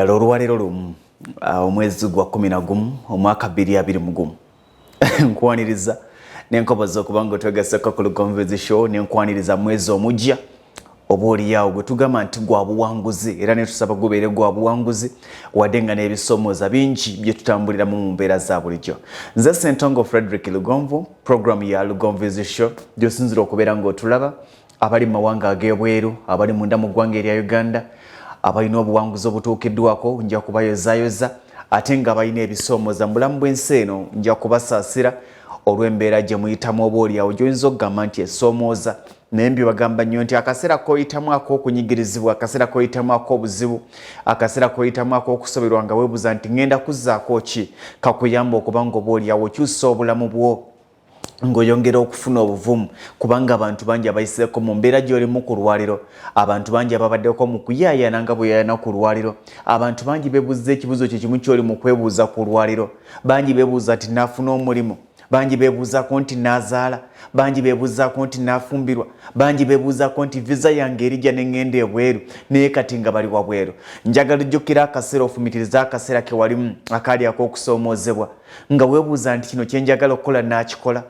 Ddala olwaleero lumu omwezi gwa 11 omwaka 2021 nkwaniriza nenkoboza okuba nga twegaseko ku Lugonvu show nenkwaniriza mwezi omujja oba oliawo gwe tugamba nti gwa buwanguzi era ne tusaba gubeere gwa buwanguzi wadde nga n'ebisomooza bingi bye tutambuliramu mu mbeera za bulijjo. Nze Ssentongo Frederick Lugonvu, programu ya Lugonvu show gy'osinzira okubeera ng'otulaba abali mu mawanga ag'ebweru, abali munda mu ggwanga erya Uganda, abalina obuwanguzi obutuukiddwako nja kubayozayoza ate nga balina ebisomooza mu bulamu bw'ensi eno nja kubasaasira olw'embeera gye muyitamu oba oliawo gy'oyinza okugamba nti esomooza naye mbi bagamba nnyo nti akaseera k'oyitamu ak'okunyigirizibwa, akaseera k'oyitamu ak'obuzibu, akaseera k'oyitamu ak'okusoberwa nga weebuuza nti ngenda kuzzaako ki kakuyamba okuba nga oba oliawo okyusa obulamu bwo ng'oyongera okufuna obuvumu kubanga abantu bangi abayisireko mu mbeera gy'olimu ku lwaliro, abantu bangi ababaddeko mu kuyaayana nga bwe yaayana ku lwaliro, abantu bangi beebuuza ekibuuzo kye kimu ky'oli mu kwebuuza ku lwaliro, bangi beebuuza nti naafuna omulimu, bangi beebuuzaako nti naazaala, bangi beebuuzaako nti naafumbirwa, bangi beebuuzaako nti visa yange erijja ne ŋŋenda ebweru naye kati nga bali wabweru. Njagala ojjukira akaseera ofumitiriza akaseera ke walimu akaali ak'okusoomoozebwa nga weebuuza nti kino kye njagala okukola naakikola.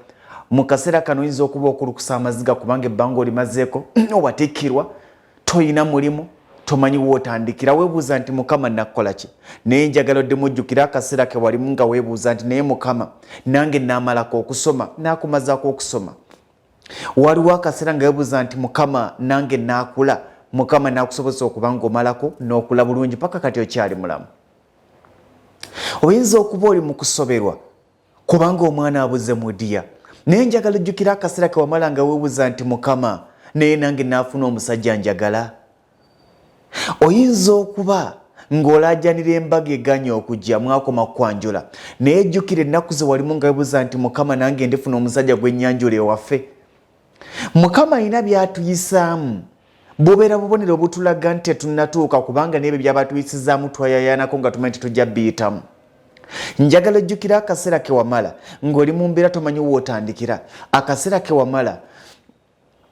Mu kaseera kano oyinza okuba okulukusa amaziga kubanga ebbanga olimazeeko owatikkirwa, toyina mulimu, tomanyi wootandikira, weebuuza nti Mukama nakukola ki? Naye njagala oddemu ojjukira akaseera ke walimu nga weebuuza nti naye Mukama nange naamalako okusoma, naakumazaako okusoma. Waliwo akaseera nga weebuuza nti Mukama nange naakula, Mukama naakusobozesa okuba ng'omalako n'okula bulungi paka kati okyali mulamu. Oyinza okuba oli mu kusoberwa kubanga omwana abuze mu ddiya, naye njagala ojjukira akaseera ke wamala nga weebuuza nti Mukama naye nange naafuna omusajja njagala. Oyinza okuba ng'olaajanira embaga eganye okujja mwakoma kwanjula, naye jjukira ennaku ze walimu nga weebuuza nti Mukama nange ndifuna omusajja gwe nnyanjula ewaffe. Mukama alina by'atuyisaamu, bubeera bubonero obutulaga nti tetunnatuuka kubanga n'ebyo by'abatuyisizaamu twayayaanako nga tumanyi titujja biyitamu. Njagala ojjukira akaseera ke wamala ng'oli mu mbeera tomanyi wootandikira, akaseera ke wamala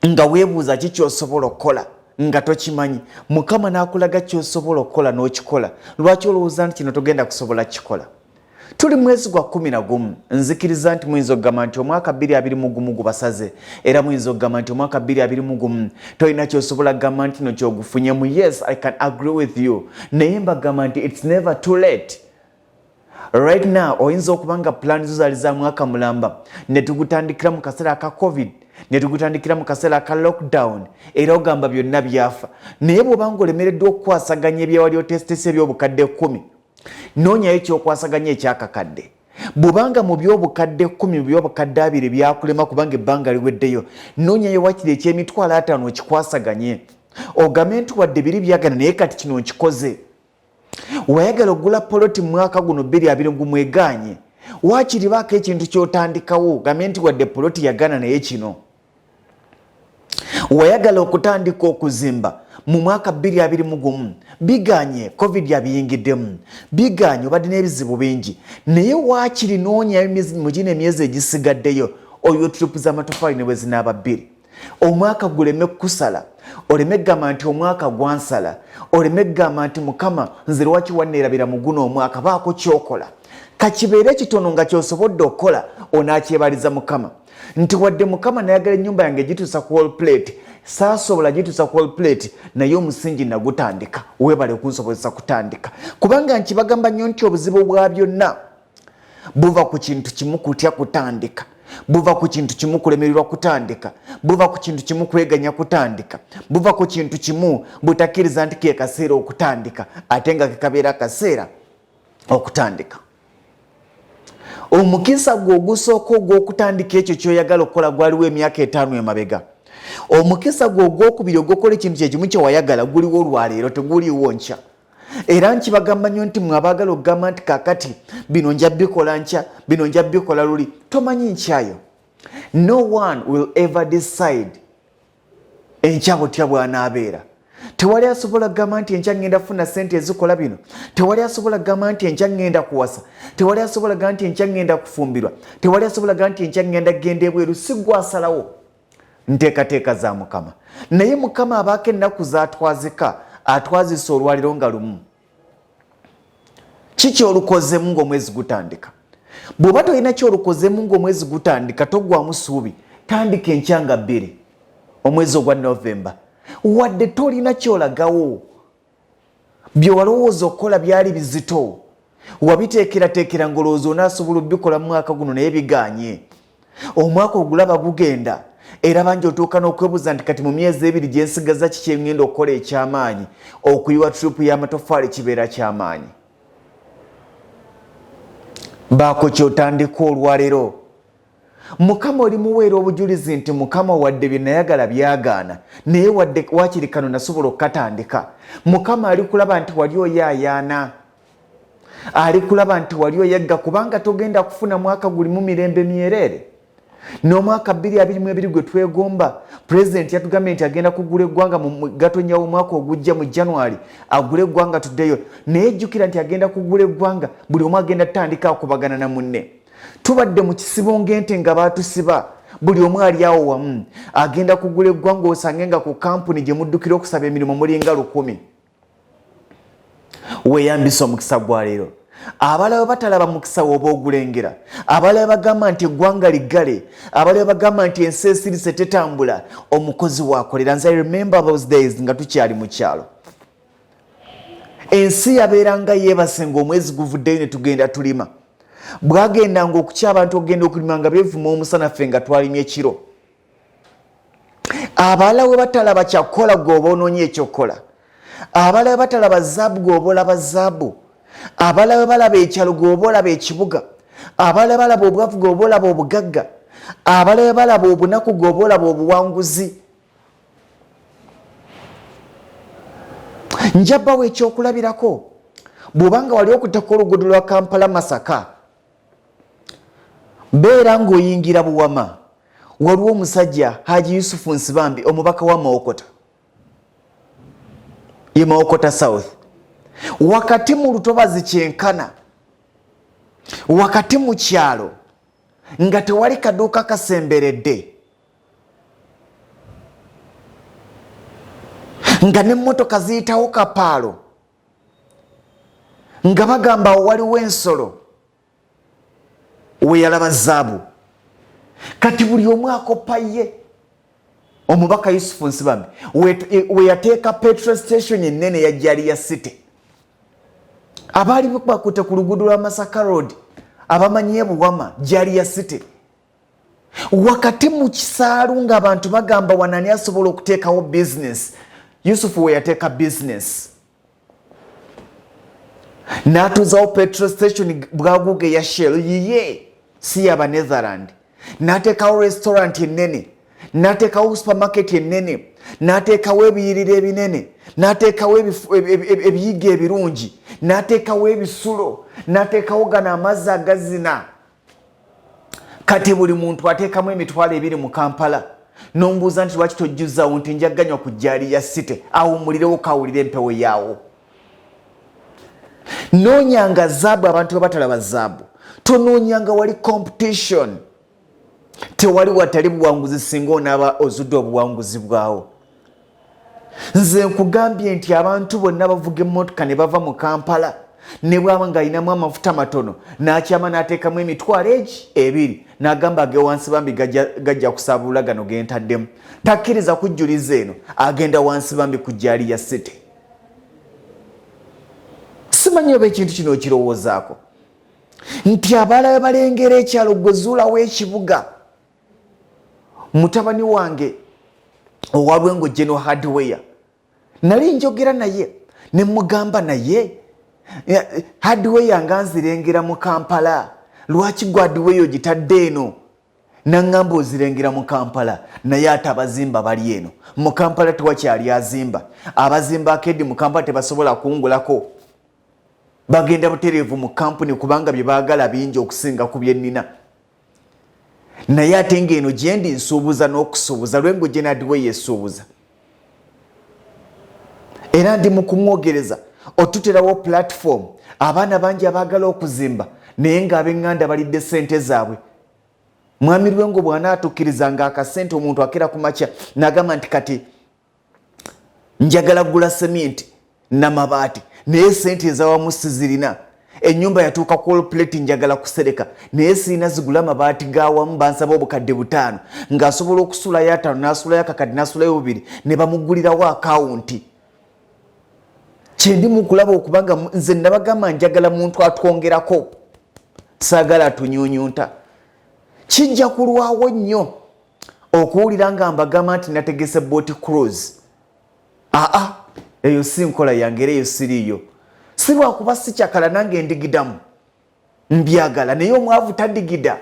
nga weebuuza ki ky'osobola okukola nga tokimanyi, Mukama n'akulaga ky'osobola okukola n'okikola. Lwaki olowooza nti kino togenda kusobola kikola? Tuli mwezi gwa 11, nzikiriza nti muyinza okugamba nti omwaka 2021 gubasaze era muyinza okugamba nti omwaka 2021 tolina ky'osobola kugamba nti kino ky'ogufunyemu. Yes, I can agree with you, naye mbagamba nti it's never too late. Right now oyinza okuba nga plan zo zaali za mwaka mulamba ne tugutandikira mu kaseera ka COVID, ne tugutandikira mu kaseera ka lockdown era ogamba byonna byafa, naye bw'oba nga olemereddwa okukwasaganya ebyawali otesitesi eby'obukadde 10 noonyayo ekyokwasaganya ekyakakadde. Bw'obanga mu by'obukadde 10 mu by'obukadde 2 byakulema kubanga ebbanga liweddeyo, noonyayo wakiri eky'emitwalo 5 okikwasaganye ogambe nti wadde biri byagana naye kati kino nkikoze. Wayagala ogula poloti mu mwaka guno 2020 eganye, wakiri baako ekintu ky'otandikawo gambe nti wadde poloti yagana naye kino. Wayagala okutandika okuzimba mu mwaka 2021 biganye, COVID yabiyingiddemu, biganye obadde n'ebizibu bingi, naye wakiri noonyayo mu gino emyezi egisigaddeyo oyo tiripu z'amatofaali ne bwe zinaaba 2. Omwaka guleme kusala, oleme gamba nti omwaka gwansala, oleme gamba nti Mukama nze lwaki wanneerabira mu guno omwaka, baako kyokola. Kakibeere kitono nga kyosobodde okukola onaakyebaliza Mukama nti wadde Mukama nayagala ennyumba yange gituusa ku wall plate, saasobola gituusa ku wall plate, naye omusingi nagutandika, weebale okunsobozesa kutandika. Kubanga nkibagamba nnyo nti obuzibu bwa byonna buva ku kintu kimu kutya kutandika, buva ku kintu kimu kulemererwa kutandika, buva ku kintu kimu kweganya kutandika, buva ku kintu kimu butakkiriza nti ke kaseera okutandika ate nga kekabeera akaseera okutandika. Omukisa gwo ogusooka ogw'okutandika ekyo ky'oyagala okukola gwaliwo emyaka 5 emabega. Omukisa gwo ogwokubiri ogw'okola ekintu kyekimu kye wayagala guliwo olwaleero, teguliwo nkya. Era nkibagamba nnyo nti mwabaagala okugamba nti kaakati bino nja bikola nkya, bino nja bikola luli, tomanyi nkyayo. No one will ever decide enkya butya bw'anaabeera. Tewali asobola kugamba nti enkya ngenda kufuna ssente ezikola bino, tewali asobola kugamba nti enkya ngenda kuwasa, tewali asobola kugamba nti enkya ngenda kufumbirwa, tewali asobola kugamba nti enkya ngenda kugenda ebweru. Si gwasalawo, nteekateeka za Mukama. Naye Mukama abaako ennaku zaatwazika, atwazisa olwaliro nga lumu. kiki olukozemu ng'omwezi gutandika bw'oba tolina kyolukozemu ng'omwezi gutandika toggwamu ssuubi tandika enkyanga 2 omwezi ogwa November wadde tolina kyolagawo byewalowooza okukola byali bizito wabiteekerateekera ng'olowooza onaasobola obikola mu mwaka guno naye biganye omwaka ogulaba gugenda era bangi otuuka n'okwebuuza nti kati mu myezi 2 gye nsigaza kiki ngenda okukola ekyamaanyi okuyiwa tripu y'amatoffaali kibeera kyamaanyi Baako Ky'Otandika olwaleero Mukama oli muweera obujulizi nti Mukama wadde bye nayagala byagaana naye wadde wakiri kano nasobola okukatandika Mukama ali kulaba nti wali oyaayaana ali kulaba nti wali oyagga kubanga togenda kufuna mwaka gulimu mirembe myereere n'omwaka 2022 gwe twegomba President yatugambye nti agenda kugula eggwanga mu Gatonnya w'omwaka ogujja mu January agule eggwanga tuddeyo naye jjukira nti agenda kugula eggwanga buli omu agenda tutandika okubagana na munne tubadde mu kisibo ng'ente nga baatusiba buli omu ali awo wamu agenda kugula eggwanga osange nga ku kampuni gye muddukira okusaba emirimu mulinga 100 weeyambisa omukisa gwa leero abalala batalaba mukisa woba ogulengera abalala bagamba nti eggwanga liggale abalala bagamba nti ensi esirise tetambula omukozi wakolera nze remember those days nga tukyali mu kyalo ensi yabeeranga yeebase ng'omwezi guvuddeyo ne tugenda tulima bwagendanga okukya abantu okugenda okulima nga beevuma omusana ffe nga twalimye ekiro abalala we batalaba kyakukola gweoba onoonye ekyokukola abalala batalaba zaabu gweoba olaba zaabu abalala balaba ekyalo gweoba olaba ekibuga abalala balaba obwavu gweoba olaba obugagga abalala balaba obunaku gweoba olaba obuwanguzi njabbawo ekyokulabirako bw'obanga wali okuttako oluguudo lwa Kampala Masaka beera ng'oyingira Buwama waliwo omusajja Haji Yusufu Nsibambi omubaka wa Mawokota ye Mawokota South wakati mu lutobazi kyenkana wakati mu kyalo nga tewali kaduuka kasemberedde nga n'emmotoka ziyitawo kapaalo nga bagamba waliwo ensolo weyalaba zaabu kati buli omu akoppa ye omubaka Yusufu Nsibambi weyateeka petrol station ennene ya Jaliya City abaali bakutte ku luguudo lwa Masaka Road abamanyiye Buwama Jaliya City wakati mu kisaalu ng'abantu bagamba wanani asobola okuteekawo business Yusufu weyateeka business n'atuuzawo petrol station bwaguuga eya Shell yiye si yaba Netherland n'ateekawo restaurant ennene n'ateekawo supermarket ennene n'ateekawo ebiyiriro ebinene n'ateekawo ebiyiga ebirungi n'ateekawo ebisulo n'ateekawo gano amazzi agazina kati buli muntu ateekamu emitwalo 2 mu Kampala n'ombuuza nti lwaki tojjuzaawo nti njaganywa ku Jaliya City awumulirewo kawulire empewo yaawo noonyanga zaabu abantu we batalaba zaabu tonoonyanga wali competition tewali watali buwanguzi singa onaaba ozudde obuwanguzi bwawo nze nkugambye nti abantu bonna bavuga emmotoka ne bava mu Kampala ne bwaba ng'alinamu amafuta matono n'akyama n'ateekamu emitwalo 2 n'agamba wansi bambi gajja kusaabulula gano gentaddemu takkiriza kujjuliza eno agenda wansi bambi ku Jaliya City simanyi oba ekintu kino okirowoozaako nti abalala balengera ekyalo gwe zuulawo ekibuga mutabani wange owalwengo General Hardware nali njogera naye ne mugamba naye Hardware nga nzirengera mu Kampala lwaki gwa Hardware ogitadde eno naŋŋamba ozirengera mu Kampala naye ate abazimba bali eno mu Kampala tewakyali azimba abazimba akeddi mu Kampala tebasobola kungulako bagenda butereevu mu kampuni kubanga bye baagala bingi okusinga ku bye nnina naye ate ng'eno gye ndi nsuubuza n'okusuubuza lwengo gye Hardware yesuubuza era ndi mu kumwogereza otuterawo platform abaana bangi abaagala okuzimba naye ng'ab'eŋŋanda balidde ssente zaabwe mwami lwengo bw'anaatuukiriza akasente omuntu akera ku makya n'agamba nti kati njagala kugula sementi n'amabaati naye sente ezawamu sizirina ennyumba yatuuka ku plate njagala kusereka naye sirina zigula mabaati gawamu bansaba obukadde 5 ng'asobola okusulayo 5 n'asulayo akakadde n'asulayo 2 ne bamugulirawo akawunti. Kyendi mu kulaba okubanga nze nabagamba njagala muntu atwongerako saagala atunyuunyunta. Kijja kulwawo nnyo okuwulira nga mbagamba nti nategese boat cruise. Eyo si nkola yange era eyo siriiyo. Si lwakuba sikyakala nange ndigidamu mbyagala naye omwavu tadigida.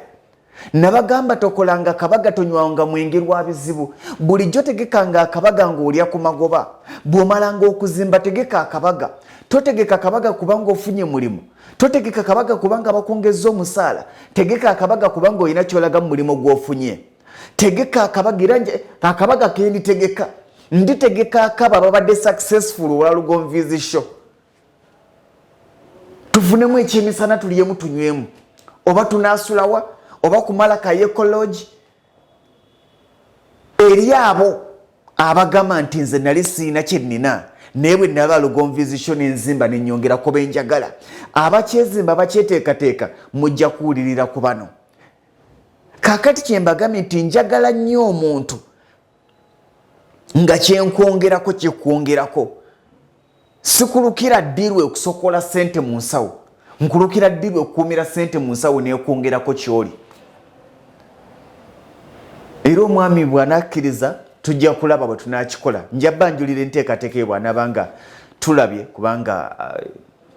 Nabagamba tokolanga kabaga tonywanga mwenge lwa bizibu. Bulijjo tegekanga akabaga ng'olya ku magoba. Bw'omalanga okuzimba tegeka akabaga. Totegeka akabaga kubanga ofunye mulimu. Totegeka akabaga kubanga bakongezza omusaala. Tegeka akabaga kubanga olina ky'olaga mu mulimo gw'ofunye. Tegeka akabaga era akabaga kendi tegeka. Nditegeka akaba babadde successful olwa Lugonvu show. Tufunemu ekyemisana tuliyemu tunywemu. Oba tunaasulawa oba kumala ka ecology. Eri abo abagamba nti nze nali siina kye nnina naye bwe naba Lugonvu show n'enzimba ne nnyongerako benjagala. Abakyezimba bakyeteekateeka mujja kuwulirira ku bano. Kakati kyembagambye nti njagala nnyo omuntu nga kyenkwongerako kyekwongerako. Sikulukira ddirwe okusokola ssente mu nsawo. Nkulukira ddirwe okukuumira ssente mu nsawo n'ekwongerako ky'oli. Era omwami bw'anakkiriza tujja kulaba bwe tunaakikola. Nja banjulira enteekateeka bw'anaabanga tulabye kubanga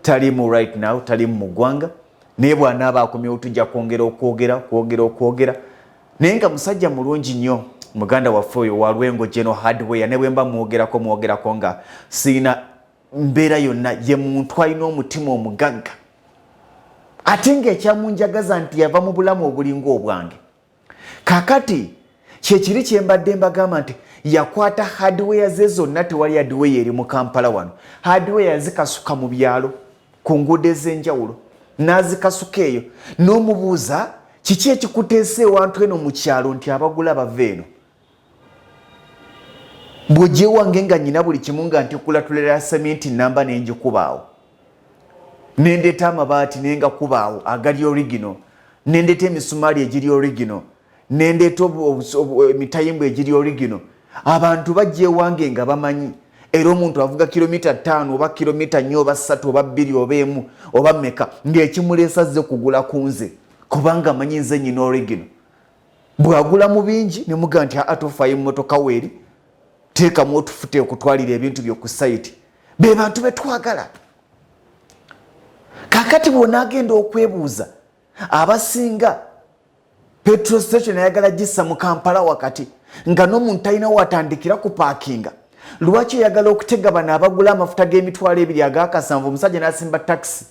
talimu right now, talimu mu ggwanga. Naye bw'anaaba akomyewo tujja kwongera okwogera. Naye nga musajja mulungi nnyo muganda waffe oyo wa Lwengo General Hardware ne bwe mba mwogerako nga siina mbeera yonna ye muntu alina omutima omugagga. Ate ng'ekyamunjagaza nti yava mu bulamu obulinga obwange. Kakati kyekiri kyembadde mbagamba nti yakwata hardware ze zonna tewali hardware eri mu Kampala wano. Hardware yazikasuka mu byalo ku nguudo ez'enjawulo. N'azikasuka eyo n'omubuuza kiki ekikuteesa ewantu eno mu kyalo nti abagula bava eno. Bw'ogyewange nga nnyina buli kimu nga ntikulatulera sementi namba n'engikubaawo. Nendeeta amabaati nenga kubaawo agali original. Nendeeta emisumaali egiri original. Nendeeta emitayimbwa egiri original. Abantu bajja ewange nga bamanyi. Era omuntu avuga kilomita 5 oba kilomita 4 oba 3 oba 2 oba 1 oba meka ng'ekimuleesa zze kugula ku nze kubanga amanyi nze nnyina original. Bw'agula mu bingi ne muga nti atofaayo emmotoka weeri teekamu otufute okutwalira ebintu byo ku sayiti. Be bantu betwagala. Kakati bw'onaagenda okwebuuza abasinga petrol station ayagala gissa mu Kampala wakati nga n'omuntu talinawo atandikira ku paakinga. Lwaki oyagala okutega bano abagula amafuta g'emitwalo 2 aga7 omusajja n'asimba taxi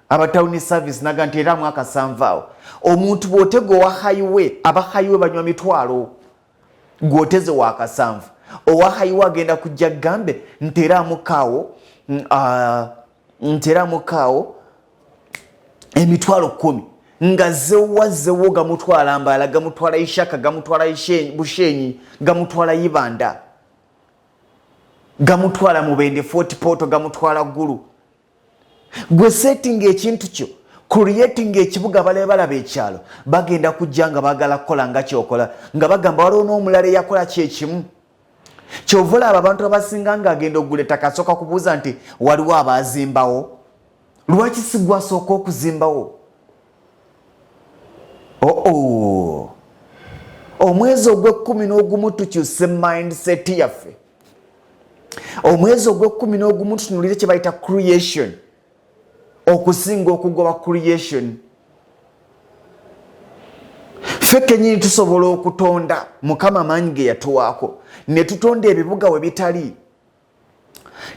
aba town service naga nti era mwaka 7 awo. Omuntu bw'otega owa highway aba highway banywa mitwalo gw'oteze wa 7 owa highway agenda kujja gambe nteramu emitwalo 10 nga zewo gamutwala Mbala gamutwala Ishaka gamutwala Bushenyi gamutwala Ibanda gamutwala Mubende Fort Portal gamutwala Gulu. Gwe setting ekintu kyo creating ekibuga balaba ekyalo bagenda kujja nga bagala kola nga kyokola nga bagamba waliwo n'omulala yakola kyekimu. Kyovula abantu abasinga nga agenda ogula ettaka asooka kubuuza nti waliwo abazimbawo. Lwaki sigwasooka okuzimbawo? Omwezi ogw'E11 tukyuse mindset yaffe. Omwezi ogw'E11 tutunulire kye bayita creation. Okusinga okugoba creation. Ffe kennyini tusobola okutonda Mukama amaanyi ge yatuwaako ne tutonda ebibuga we bitali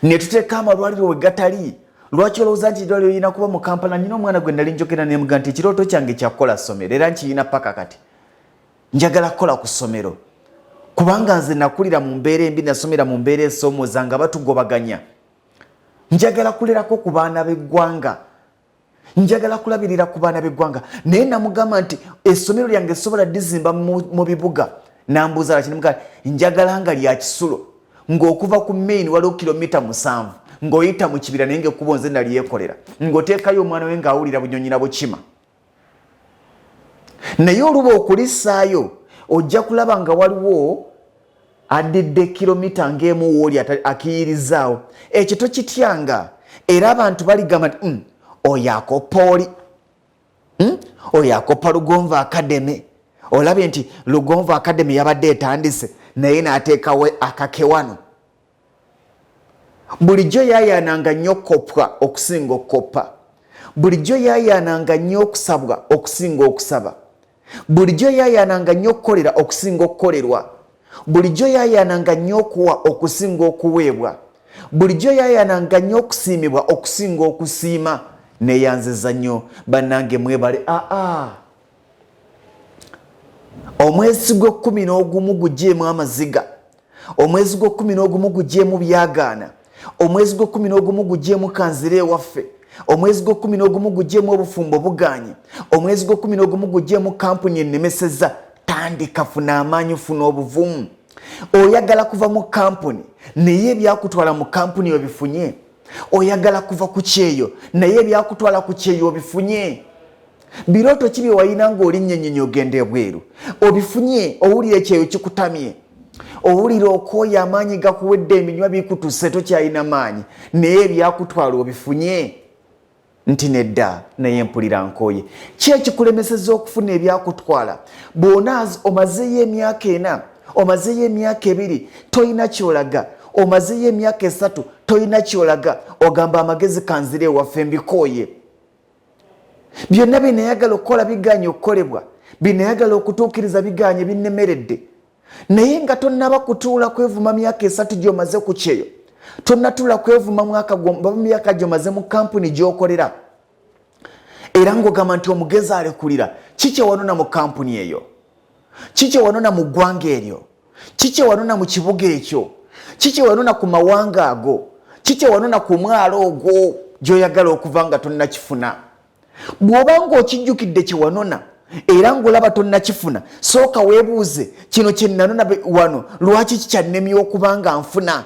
ne tuteeka amalwaliro we gatali. Lwaki olowooza nti eddwaliro lirina kuba mu Kampala? Nnina omwana gwe nali njogera ne muga nti ekirooto kyange kya kukola ssomero era nkiyina paka kati. Njagala kukola ku ssomero kubanga nze nakulira mu mbeera embi, nasomera mu mbeera esoomooza nga batugobaganya. Njagala kulerako ku baana b'eggwanga. Njagala kulabirira ku baana b'eggwanga. Naye namugamba nti essomero lyange sobola dizimba mu bibuga. Nambuuza laki? Njagala nga lya kisulo ng'okuva ku main waliwo kilomita 7 ng'oyita mu kibira naye ng'ekkubo nze nalyekolera ng'oteekayo omwana we ng'awulira bunyonyi na bukima naye oluba okulissaayo ojja kulaba nga waliwo addidde kilomita ng'emu wooli akiyirizaawo ekyo tokityanga era abantu baligamba nti oyo akoppa oli oyo akoppa Lugonvu Academy olabye nti Lugonvu Academy yabadde etandise naye n'ateekawo akake wano bulijjo yaayaananga nnyo okkoppwa okusinga okukoppa bulijjo yaayaananga nnyo okusabwa okusinga okusaba bulijjo yaayaananga nnyo okukolera okusinga okukolerwa bulijjo yaayaananga nnyo okuwa okusinga okuweebwa bulijjo yaayaananga nnyo okusiimibwa okusinga okusiima neeyanziza nnyo bannange mwebale omwezi gw'11 gugyemu amaziga omwezi gw'11 gugyemu byagaana omwezi gw'11 gugyemu kanzira ewaffe omwezi gw'11 gugyemu obufumbo buganye omwezi gw'11 gugyemu kampuni ennemeseza tandika funa amaanyi funa obuvumu oyagala kuva mu kampuni naye ebyakutwala mu kampuni obifunye oyagala kuva ku kyeyo naye ebyakutwala ku kyeyo obifunye birooto ki bye walina ng'olinnye nnyonyi ogenda ebweru obifunye owulira ekyeyo kikutamye owulira okooya amaanyi gakuwedde eminywa bikutuuse tokyalina maanyi naye ebyakutwala obifunye nti nedda naye mpulira nkooye ki ekikulemeseza okufuna ebyakutwala bw'ona omazeeyo emyaka 4 omazeeyo emyaka 2 toyina kyolaga omazeeyo emyaka 3 toyina kyolaga ogamba amagezi kanzira ewaffe mbikooye byonna binayagala okukola biganye okukolebwa binayagala okutuukiriza biganye binnemeredde naye nga tonnaba kutuula kwevuma myaka 3 gy'omaze ku kyeyo tonnatuula kwevuma myaka gy'omaze mu kampuni gy'okolera era ng'ogamba nti omugezi alekulira kikye wanona mu kampuni eyo kikye wanona mu ggwanga eryo kikye wanona mu kibuga ekyo kikye wanona ku mawanga ago kikye wanona ku mwalo ogwo gy'oyagala okuva nga tonnakifuna bw'oba ng'okijjukidde kye wanona era ng'olaba tonnakifuna sooka weebuuze kino kye nanona wano lwaki kikyannemya okuba nga nfuna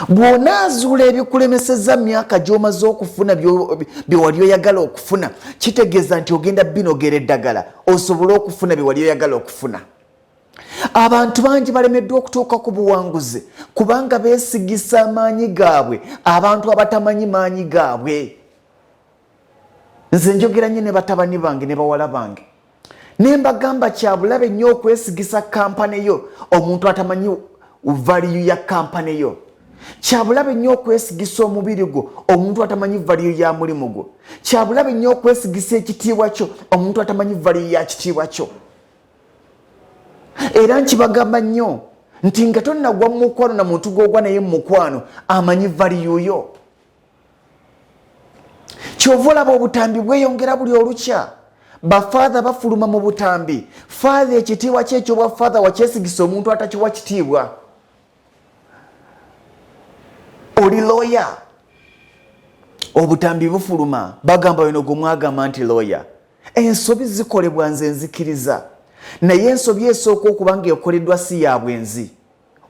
bw'onaazuula ebikulemeseza myaka gy'omaze okufuna bye wali oyagala okufuna kitegeeza nti ogenda binogera eddagala osobole okufuna bye wali oyagala okufuna abantu bangi balemeddwa okutuuka ku buwanguzi kubanga beesigisa amaanyi gaabwe abantu abatamanyi maanyi gaabwe nze njogera nnyo ne batabani bange ne bawala bange ne mbagamba kyabulabe nnyo okwesigisa kampani yo omuntu atamanyi valiyu ya kampani yo kyabulabe nnyo okwesigisa omubiri gwo omuntu atamanyi valiyu ya mulimu gwo kyabulabe nnyo okwesigisa ekitiibwa kyo omuntu atamanyi valiyu ya kitiibwa kyo era nkibagamba nnyo nti nga tonnagwa mu mukwano na muntu gw'ogwa naye mu mukwano amanyi valiyu yo kyova olaba obutambi bweyongera buli olukya bafaatha bafuluma mu butambi faatha ekitiibwa kyekyoba faatha wakyesigisa omuntu atakiwa kitiibwa oli looya obutambi bufuluma bagamba bino gwe mwagamba nti looya ensobi zikolebwa nze nzikiriza naye ensobi esooka okuba nga ekoleddwa si ya bwenzi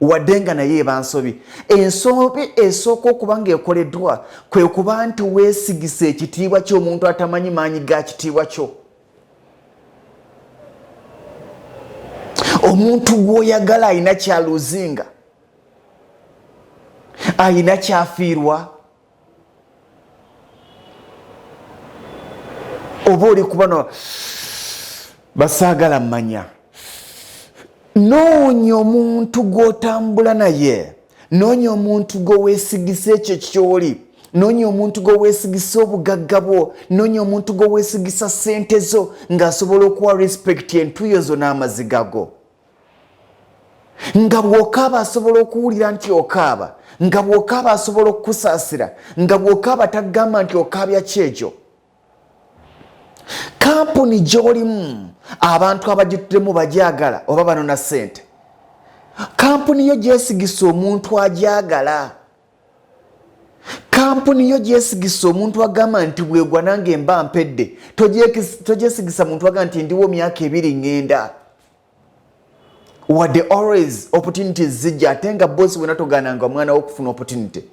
wadde nga naye eba nsobi ensobi esooka okuba nga ekoleddwa kwe kuba nti weesigisa ekitiibwa ky'omuntu atamanyi maanyi ga kitiibwa kyo omuntu gw'oyagala ayina kyaluzinga ayina kyafiirwa oba oli kubano basaagala mmanya noonya omuntu gw'otambula naye noonya omuntu gwe weesigisa ekyo ky'oli noonya omuntu gwe weesigisa obugagga bwo noonya omuntu gwe weesigisa ssente zo ng'asobola okuwa respect entuyo zo n'amaziga go nga bw'okaaba asobola okuwulira nti okaaba nga bw'okaaba asobola okukusaasira nga bw'okaaba tagamba nti okaabya kyekyo kampuni gy'olimu abantu abagituddemu bagyagala oba banona ssente kampuni yo gyesigisa omuntu agyagala kampuni yo gyesigisa omuntu agamba nti bwegwa nange mba mpedde togyesigisa muntu agamba nti ndiwo myaka 2 ngenda wadde always opportunities zijja ate nga boss wena togananga mwana w'okufuna opportunity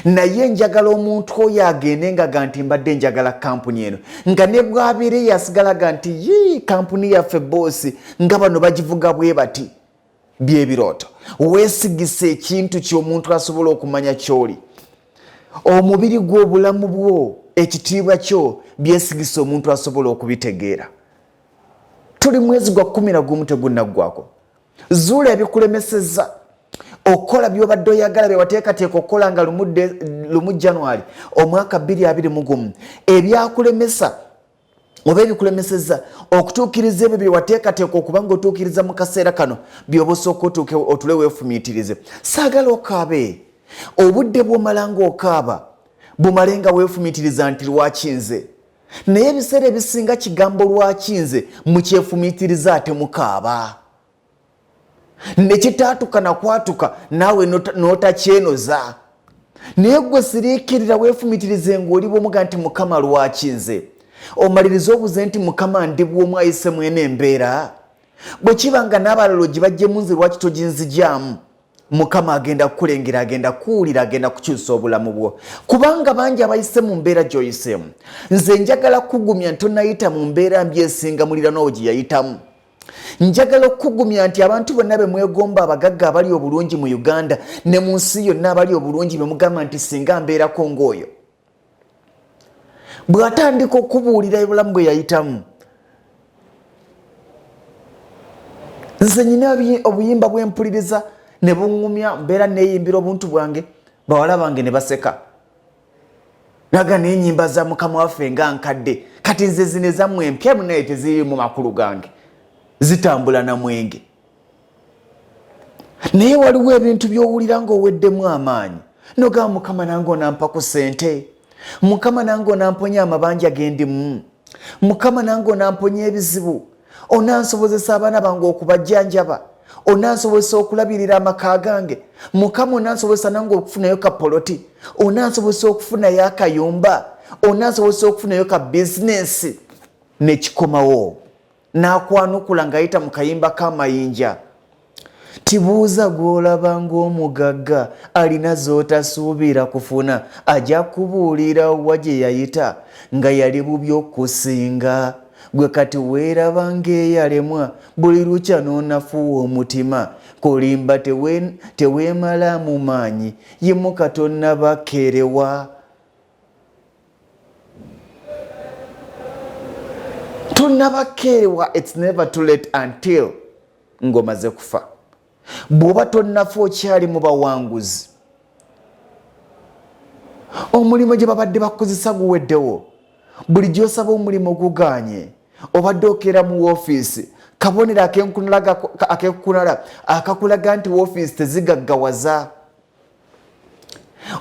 naye njagala omuntu oyo agende nga nti mbadde njagala kampuni eno nga ne bw'abeere yasigalaga nti yii kampuni yaffe boosi nga bano bagivuga bwe bati byebirooto weesigisa ekintu ky'omuntu asobola okumanya ky'oli omubiri gwo obulamu bwo ekitiibwa kyo byesigisa omuntu asobola okubitegeera tuli mwezi gwa 11 tegunnaggwako zuula ebikulemesezza okola by'obadde oyagala bye wateekateeka okukola nga lumu January omwaka 2021 ebyakulemesa oba ebikulemesezza okutuukiriza ebyo bye wateekateeka okuba nga otuukiriza mu kaseera kano by'oba osooka otuuke otule weefumiitirize saagala okaabe obudde bw'omala ng'okaaba bumale nga weefumiitiriza nti lwaki nze naye ebiseera ebisinga kigambo lwaki nze mukyefumiitiriza ate mukaaba nekitaatuka nakwatuka naawe n'otakyenoza naye gwe siriikirira weefumiitirize ng'oli bw'omuga nti mukama lwaki nze omaliriza obuze nti mukama ndi bw'omu ayise mwene embeera bwe kiba nga n'abalala gibajjemu nze lwaki toginzigyamu mukama agenda kukulengera agenda kuwulira agenda kukyusa obulamu bwo kubanga bangi abayise mu mbeera gy'oyiseemu nze njagala kugumya ntonayita mu mbeera mbi esinga muliraanwa gye yayitamu njagala okugumya nti abantu bonna be mwegomba abagagga abali obulungi mu Uganda ne mu nsi yonna abali obulungi be mugamba nti singa mbeerako ng'oyo bw'atandika okubuulira obulamu bwe yayitamu nze nyina obuyimba bw'empuliriza ne buŋŋumya mbeera neeyimbira obuntu bwange bawala bange ne baseka naga n'ennyimba za mukama waffe nga nkadde kati nze zino zammwe empya munaye teziri mu makulu gange zitambula na mwenge naye waliwo ebintu by'owulira ng'oweddemu amaanyi nogamba mukama nange onampa ku ssente mukama nange onamponya amabanja gendimu mukama nange onamponya ebizibu onansobozesa abaana bange okubajjanjaba onansobozesa okulabirira amaka gange mukama onansobozesa nange okufunayo ka poloti onansobozesa okufunayo akayumba onansobozesa okufunayo ka bizinesi nekikomawo n'akwanukula ng'ayita mu kayimba k'amayinja tibuuza gw'olaba ng'omugagga alina z'otasuubira kufuna ajja kubuulira wa gye yayita nga yali bubi okusinga gwe kati weeraba ng'eyalemwa buli lukya n'onafuwa omutima kolimba teweemala mu maanyi yimuka tonnabakeerewa tonnabakeerewa it's never too late until ng'omaze kufa bw'oba tonnafa okyali mu bawanguzi omulimu gye babadde bakozesa guweddewo buli gy'osaba omulimu guganye obadde okeera mu woofiisi kabonero akekunala akakulaga nti woofiisi tezigaggawaza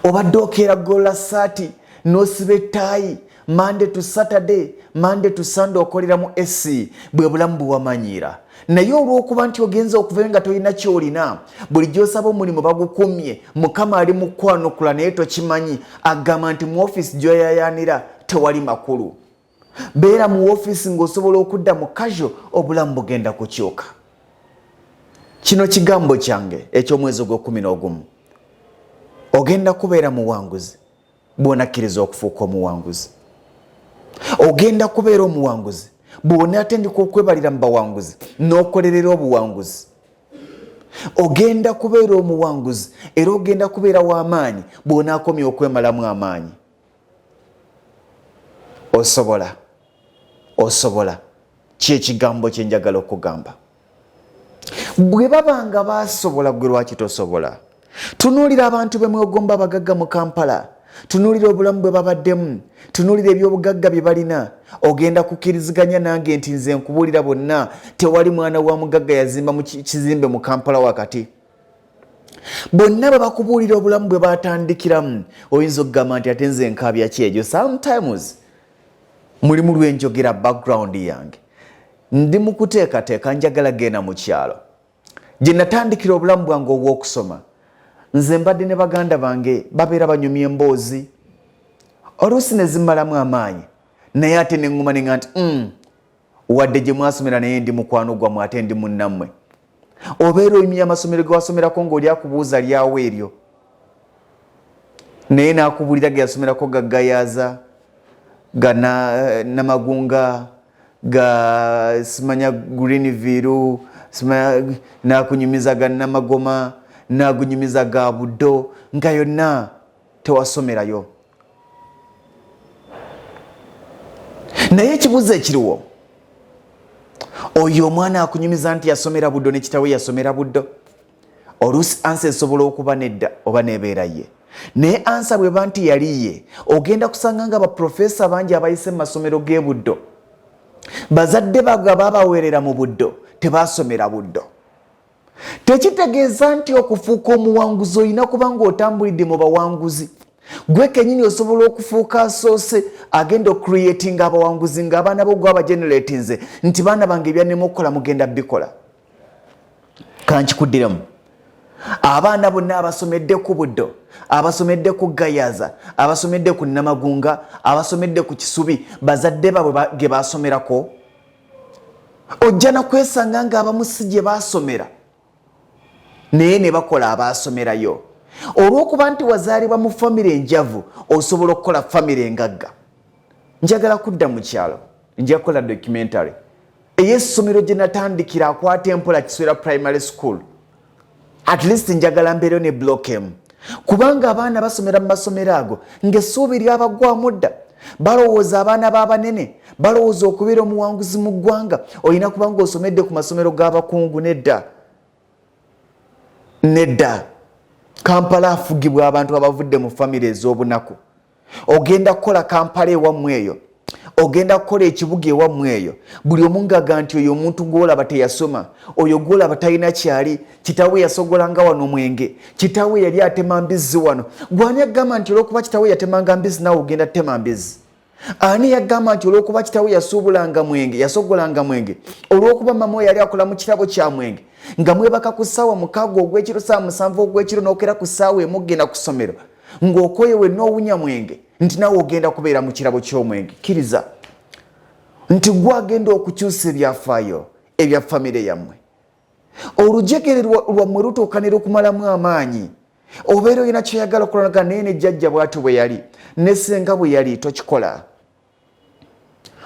obadde okeera gola saati n'osiba ettaayi Monday to Saturday, Monday to Sunday okolera mu SC bwe bulamu buwamanyiira naye olw'okuba nti ogenza okuva nga tolina ky'olina buli gy'osaba omulimu bagukumye mukama ali mu kwanukula naye tokimanyi agamba nti mu ofiisi gy'oyayaanira tewali makulu beera mu ofiisi ng'osobola okudda mu casual obulamu bugenda kukyuka kino kigambo kyange eky'omwezi ogw'11 ogenda kubeera muwanguzi bw'onakkiriza okufuuka omuwanguzi ogenda kubeera omuwanguzi bw'onaatendeka okwebalira mu bawanguzi n'okolerera obuwanguzi ogenda kubeera omuwanguzi era ogenda kubeera w'amaanyi bw'onaakomya okwemalamu amaanyi osobola kyekigambo kye njagala okugamba bwe babanga baasobola gwe lwaki tosobola tunuulira abantu be mwegomba abagagga mu Kampala tunuulira obulamu bwe babaddemu tunuulira ebyobugagga bye balina ogenda kukkiriziganya nange nti nze nkubuulira bonna tewali mwana wa mugagga yazimba mu kizimbe mu Kampala wakati bonna bwe bakubuulira obulamu bwe batandikiramu oyinza okugamba nti ate nze nkaabya kyegyo sometimes mulimu lwenjogera background yange ndi mu kuteekateeka njagala genda mu kyalo gye natandikira obulamu bwange obw'okusoma nze mbadde ne baganda bange babeera banyumya emboozi oluusi ne zimmalamu amaanyi naye ate ne ŋŋuma ne nga nti wadde gye mwasomera naye ndi mukwano gwammwe ate ndi munnammwe obeera oyimya amasomero ge wasomerako ng'oli akubuuza lyawo eryo naye n'akubulira ge yasomerako gaggayaza ga Namagunga ga simanya Greenville simanya n'akunyumiza ga Namagoma n'agunyumiza ga Buddo nga yonna tewasomerayo. Naye ekibuuzo ekiriwo, oyo omwana akunyumiza nti yasomera Buddo ne kitawe yasomera Buddo? Oluusi ansa esobola okuba nedda oba nebeera ye. Naye ansa bweba nti yali ye, ogenda kusanga nga baprofesa bangi abayise mu masomero g'e Buddo bazadde baabwe baabaweerera mu Buddo tebaasomera Buddo. Tekitegeeza nti okufuuka omuwanguzi olina kuba ng'otambulidde mu bawanguzi. Gwe kennyini osobola okufuuka asoose agenda ocreatinga abawanguzi ng'abaana bo gwe abageneratinze nti baana bange ebyannema okukola mugenda bikola. Kankikuddiremu. Abaana bonna abasomedde ku Buddo, abasomedde ku Gayaza, abasomedde ku Namagunga, abasomedde ku Kisubi, bazadde baabwe ge baasomerako. Ojja na kwesanga ng'abamu si gye baasomera naye ne bakola abaasomerayo. Olw'okuba nti wazaalibwa mu famire enjavu osobola okukola famire engagga. Njagala kudda mu kyalo, nja kukola documentary ey'essomero gye natandikira akwata empola Kiswera Primary School. At least njagala mbeereyo ne block emu kubanga abaana basomera mu masomero ago ng'essuubi lyabagwamu dda. Balowooza abaana b'abanene, balowooza okubeera omuwanguzi mu ggwanga olina kuba ng'osomedde ku masomero g'abakungu. Nedda. Kampala afugibwa abantu abavudde mu famire ez'obunaku. Ogenda kukola Kampala ewammwe eyo, ogenda kukola ekibuga ewammwe eyo, buli omu ng'aga nti oyo omuntu gw'olaba teyasoma, oyo gw'olaba talina kyali, kitaawe yasogolanga wano mwenge, kitaawe yali atema mbizzi wano. Gw'ani yagamba nti olw'okuba kitaawe yatemanga mbizzi naawe ogenda tema mbizzi? Ani yagamba nti olw'okuba kitaawe yasuubulanga mwenge, yasogolanga mwenge, olw'okuba mama yali akola mu kirabo kya mwenge, nga mwebaka ku ssaawa 6 ogw'ekiro 7 ogw'ekiro n'okera ku ssaawa emu ogenda ku ssomero ng'okoye wenna owunya mwenge nti naawe ogenda kubeera mu kirabo ky'omwenge? Kkiriza nti gwe agenda okukyusa ebyafaayo ebya famire yammwe. Olujegere lwammwe lutuuka ne lukumalamu amaanyi. Obeera olina kyoyagala okulaga naye ne jjajja bw'ati bwe yali ne ssenga bwe yali tokikola.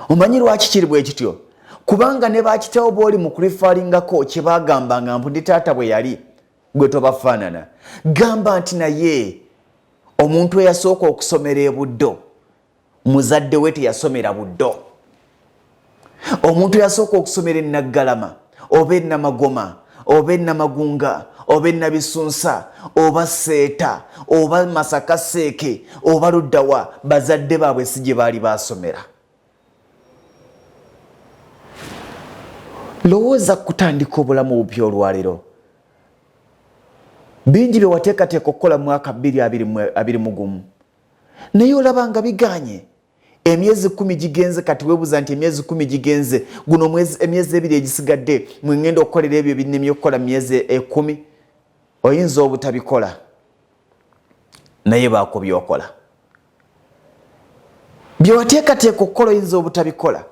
Omanyi lwaki kiri bwe kityo? Kubanga ne bakitawo bw'oli mu kulifaalingako kye baagambanga mbu ndi taata bwe yali gwe tobafaanana. Gamba nti naye omuntu eyasooka okusomera e Buddo muzadde we teyasomera Buddo. Omuntu eyasooka okusomera e Naggalama oba e Namagoma oba e Namagunga oba e Nabisunsa oba Seeta oba Masaka Seeke oba Luddawa, bazadde baabwe si gye baali baasomera. Lowooza kutandika obulamu obupya olwaleero. Bingi bye wateekateeka okukola mu mwaka 2021 naye olaba nga biganye. Emyezi 10 gigenze, kati weebuuza nti emyezi 10 gigenze, guno emyezi 2 egisigadde mwengenda okukolera ebyo binnemye okukola mu myezi 10. Oyinza obutabikola naye baako byokola. Bye wateekateeka okukola oyinza obutabikola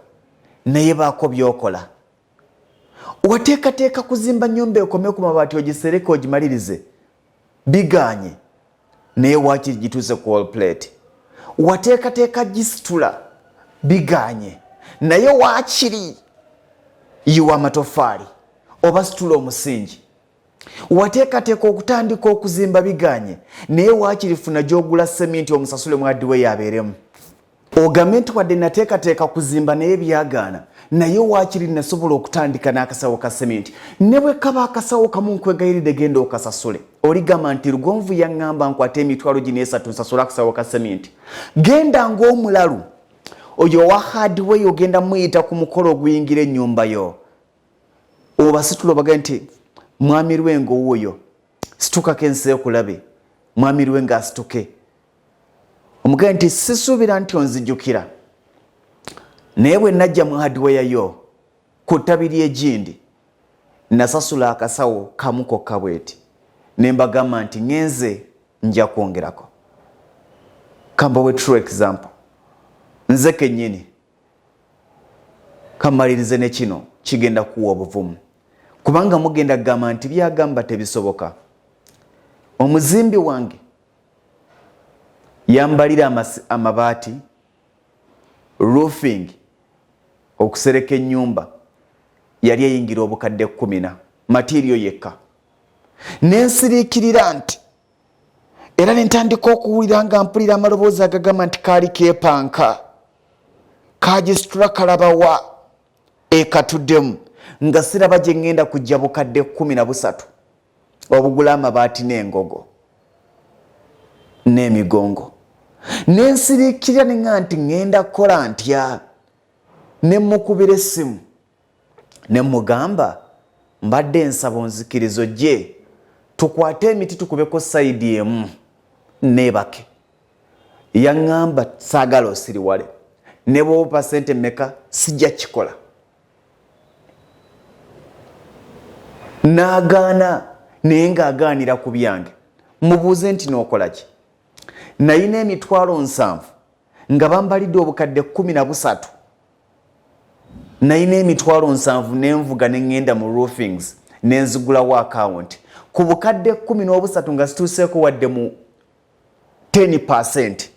naye baako byokola. Wateekateeka kuzimba nnyumba ekome ku mabaati ogisereke ogimalirize, biganye naye waakiri gituuse ku wall plate. Wateekateeka gisitula, biganye naye waakiri yiwa amatofaali oba situla omusingi. Wateekateeka okutandika okuzimba, biganye naye waakiri funa gy'ogula seminti omusasule mu hardware abeeremu. Ogambe nti wadde nateekateeka kuzimba naye byagaana naye waakiri nasobola okutandika n'akasawo ka seminti. Ne bwe kaba akasawo kamu nkwegayiridde genda okasasule. Oligamba nti Lugonvu yaŋŋamba nkwate emitwalo 3 nsasula akasawo ka seminti. Genda ng'omulalu oyo wa hardware ogenda muyita ku mukolo oguyingira ennyumba yo. Obasitula obaga nti mwami Lwengo wuuyo situkako ensi ekulabe, mwami Lwengo asituke. Omugamba nti sisuubira nti onzijjukira naye bwe najja mu hardware yo ku ttabi ly'egindi nasasula akasawo kamu kokka bweti ne mbagamba nti ngenze nja kwongerako. Kambawe true example, nze kennyini kamalirize ne kino kigenda kuwa obuvumu. kubanga mugenda kugamba nti byagamba tebisoboka. Omuzimbi wange yambalira amabaati roofing okusereka ennyumba yali eyingira obukadde 10 material yekka. Nensiriikirira nti era nentandika okuwulira nga mpulira amaloboozi agagamba nti kaali keepanka kagisitula kalabawa ekatuddemu nga siraba gye ngenda kujja bukadde 13 obugula amabaati n'engogo n'emigongo. Nensiriikirira nenga nti ngenda kukola ntya. Ne mukubira essimu ne mugamba mbadde nsaba onzikirizo gye tukwate emiti tukubeko sayidi emu neebake. Yaŋŋamba saagala osiriwale ne bw'opa ssente mmeka sijja kikola. N'agaana naye ng'agaanira ku byange. Mubuuze nti n'okola ki? Nayina emitwalo 7 nga bambalidde obukadde 13. Nayina emitwalo 7 nenvuga nengenda mu roofings nenzigulawo account ku bukadde 13 nga situuseeko wadde mu 10%.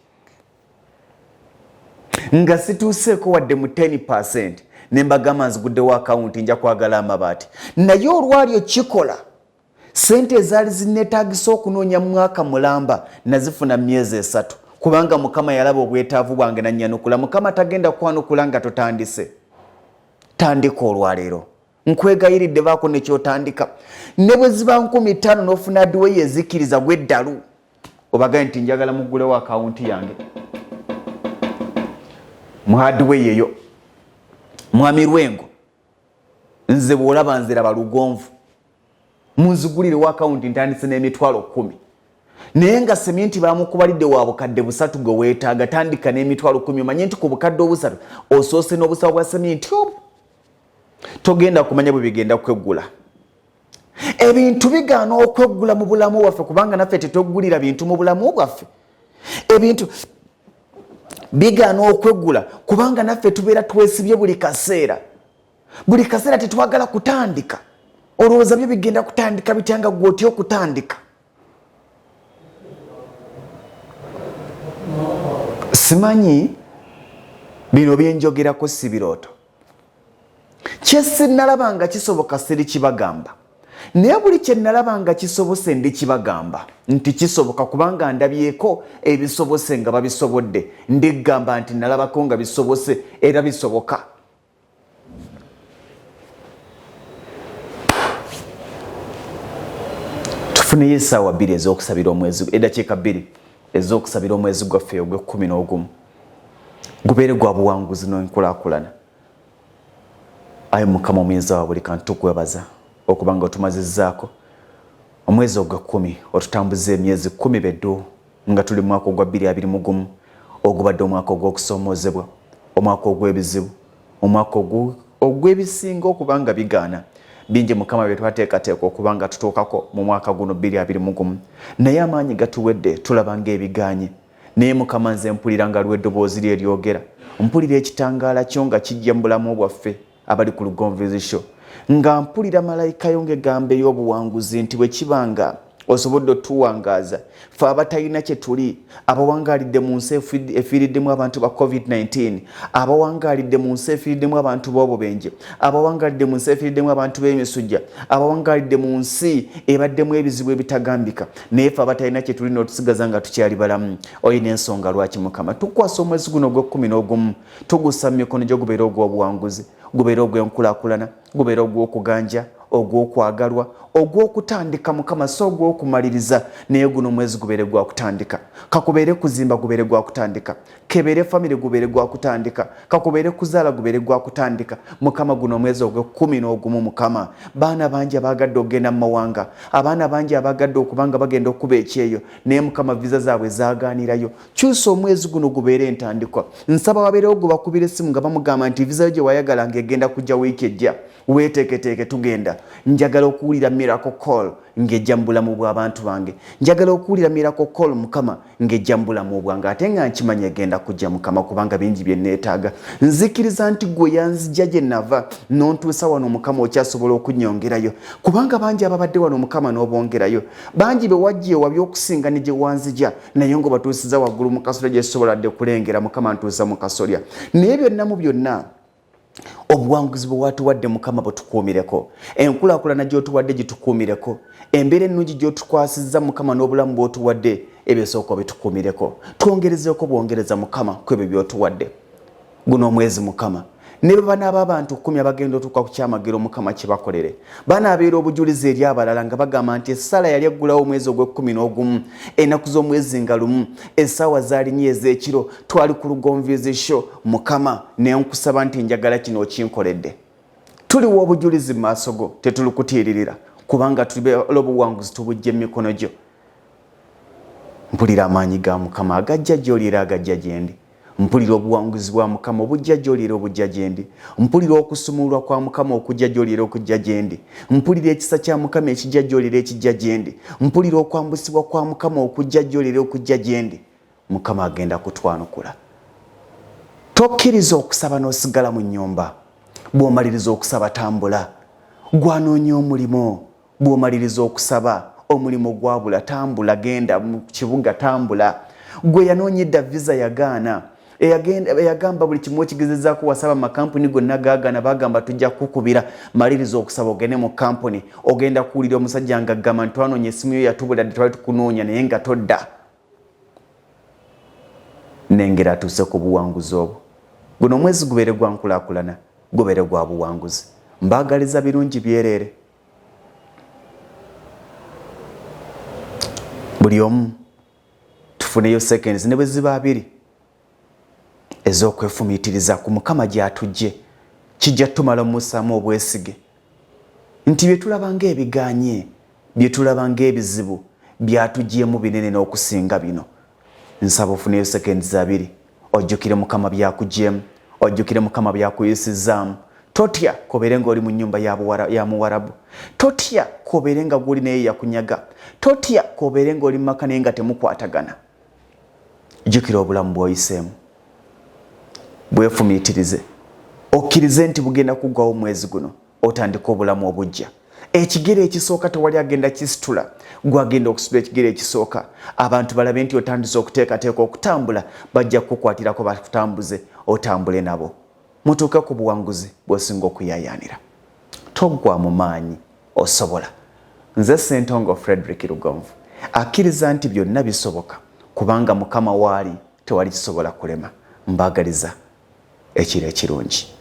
Nga situuseeko wadde mu 10% nembagamba nziguddewo account nja kwagala amabaati. Naye olwalyo kikola sente ezaali zinneetaagisa okunoonya mwaka mulamba nazifuna myezi 3 kubanga Mukama yalaba obwetaavu bwange nannyanukula. Mukama tagenda kwanukula nga totandise. Tandika olwaleero. Nkwegayiridde baako ne ky'otandika. Ne bwe ziba 15 n'ofuna adduwe ezikiriza gw'eddalu obagaye nti njagala muggulewo akawunti yange. Muhadduwe yeyo Mwami Lwengo nze bw'olaba nziraba Lugonvu munzigulirewo akawunti ntandise n'emitwalo 10. Naye nga seminti baamukubalidde wa bukadde 3 gwe weetaaga tandika n'emitwalo 10. Omanye nti ku bukadde 3 osoose n'obusawo bwa seminti obwo togenda kumanya bwe bigenda kweggula. Ebintu bigaana okweggula mu bulamu bwaffe kubanga naffe tetweggulira bintu mu bulamu bwaffe. Ebintu bigaana okweggula kubanga naffe tubeera twesibye buli kaseera. Buli kaseera tetwagala kutandika. Olowooza byo bigenda kutandika bityanga gwe otya okutandika. Simanyi bino byenjogerako si birooto. Kye sinnalaba nga kisoboka siri kibagamba. Naye buli kye nalaba nga kisobose ndi kibagamba nti kisoboka kubanga ndabyeko ebisobose nga babisobodde. Ndigamba nti nalabako nga bisobose era bisoboka. Tufuneyo essaawa 2 ez'okusabira omwezi eddakiika 2 ez'okusabira omwezi gwaffe ogw'e11 gubeere gwa buwanguzi n'enkulaakulana. Ayi Mukama omuyinza wa buli kantu tukwebaza okubanga otumazizzaako omwezi ogwa10 otutambuza emyezi 10 beddu nga tuli mu mwaka ogwa 2021 ogubadde omwaka ogw'okusoomoozebwa, omwaka ogw'ebizibu, omwaka ogw'ebisinga okubanga bigaana. Bingi Mukama bye twateekateeka okubanga tutuukako mu mwaka guno 2021 naye amaanyi gatuwedde tulaba ng'ebiganye. Naye Mukama nze mpulira nga lw'eddoboozi lye lyogera, mpulira ekitangaala kyo nga kijja mu bulamu bwaffe abali ku Lugonvu show nga mpulira malayika yo ng'egamba ey'obuwanguzi nti bwe kibanga osobodde otuwangaaza ffe abatalina kye tuli, abawangaalidde mu nsi efiiriddemu abantu ba COVID-19, abawangaalidde mu nsi efiiriddemu abantu b'obubenje, abawangaalidde mu nsi efiiriddemu abantu b'emisujja, abawangaalidde mu nsi ebaddemu ebizibu ebitagambika. Naye ffe abatalina kye tuli n'otusigaza nga tukyali balamu. Olina ensonga lwaki Mukama tukwasa omwezi guno ogw'e11 tugussa mu mikono gyo gubeere ogw'obuwanguzi, gubeere ogw'enkulaakulana, gubeere ogw'okuganja, ogw'okwagalwa, ogw'okutandika Mukama so ogw'okumaliriza. Naye guno omwezi gubeere gwa kutandika. Kakubeere kuzimba gubeere gwa kutandika. Kebeere family gubeere gwa kutandika. Kakubeere kuzaala gubeere gwa kutandika. Mukama guno omwezi ogw'e11 Mukama baana bangi abagadde okugenda mu mawanga, abaana bangi abagadde okubanga bagenda okuba ekyeyo naye Mukama visa zaabwe zaagaanirayo. Kyusa omwezi guno gubeere entandikwa. Nsaba wabeerewo gwe bakubira essimu nga bamugamba nti visa yo gye wayagala ng'egenda kujja wiiki ejja weeteeketeeke tugenda. Njagala okuwulira miracle call ng'ejja mu bulamu bw'abantu bange. Njagala okuwulira miracle call Mukama ng'ejja mu bulamu bwange. Ate nga nkimanyi egenda kujja Mukama kubanga bingi bye neetaaga. Nzikiriza nti ggwe yanzija gye nava n'ontuusa wano Mukama okyasobola okunnyongerayo. Kubanga bangi ababadde wano Mukama n'obongerayo. Bangi be wajja ewabya okusinga ne gye wanzija naye ng'obatuusiza waggulu mu kasolya gye sisobola dde kulengera Mukama ntuusa mu kasolya. Naye byonna mu byonna obuwanguzi bwe watuwadde Mukama butukuumireko. Enkulaakulana gy'otuwadde gitukuumireko. Embeera ennungi gy'otukwasizza Mukama n'obulamu bw'otuwadde ebisooka bitukuumireko. Twongerezeeko bwongereza Mukama ku ebyo by'otuwadde. Guno omwezi Mukama ne bwe banaaba abantu 10 abagenda otuuka ku kyamagero Mukama kibakolere. Banaabeera obujulizi eri abalala nga bagamba nti essala yali eggulawo omwezi ogw'e11 ennaku z'omwezi nga lumu essaawa zaali nnyo ez'ekiro twali ku Lugonvu ez'esho Mukama ne nkusaba nti njagala kino okinkoledde. Tuliwa obujulizi mu maaso go tetulukutiiririra kubanga tuli obuwanguzi tubujja mu mikono gyo. Mpulira amaanyi ga Mukama agajja gy'oliira agajja gye ndi. Mpulira obuwanguzi bwa Mukama obujja gy'oliira obujja gye ndi. Mpulira okusumulwa kwa Mukama okujja gy'oliira okujja gye ndi. Mpulira ekisa kya Mukama ekijja gy'oliira ekijja gye ndi. Mpulira okwambusibwa kwa Mukama okujja gy'oliira okujja gye ndi. Mukama agenda kutwanukula. Tokkiriza okusaba n'osigala mu nnyumba. Bw'omaliriza okusaba tambula. Gwanoonya omulimo. Bw'omaliriza okusaba omulimu gwabula tambula, genda mu kibuga tambula. Gwe yanoonyedda visa yagaana. Eyagamba buli kimu okigezezaako wasaba makampuni gonna gaagaana bagamba tujja kukubira. Maliriza okusaba ogende mu kampuni. Ogenda kuwulira omusajja nga agamba nti twanoonya essimu yo yatubula dde twali tukunoonya naye nga todda. Nengera atuuse ku buwanguzi obwo. Guno omwezi gubeere gwa nkulaakulana, gubeere gwa buwanguzi. Mbaagaliza birungi byereere. Buli omu tufuneyo seconds ne bwe ziba 2 ez'okwefumiitiriza ku Mukama gy'atujje. Kijja tumala omusaamu obwesige nti bye tulaba ng'ebiganye, bye tulaba ng'ebizibu byatuggyemu binene n'okusinga bino. Nsaba ofuneyo seconds 2 ojjukire Mukama byakuggyemu, ojjukire Mukama byakuyisizaamu. Totya kobeere ng'oli mu nnyumba ya Muwarabu. Totya kobeere nga guli naye yakunyaga. Totya kobeere ng'oli mu maka naye nga temukwatagana. Jjukira obulamu bw'oyiseemu. Bwefumiitirize. Okkirize nti bugenda kuggwawo omwezi guno otandika obulamu obujja. Ekigere ekisooka tewali agenda kisitula. Gwagenda okusitula ekigere ekisooka. Abantu balabe nti otandise okuteekateeka okutambula bajja kukukwatirako bakutambuze otambule nabo. Mutuuke ku buwanguzi bw'osinga okuyaayaanira. Toggwa mu maanyi osobola. Nze Ssentongo Frederick Lugonvu akkiriza nti byonna bisoboka kubanga Mukama waali tewali kisobola kulema. Mbaagaliza ekiro ekirungi.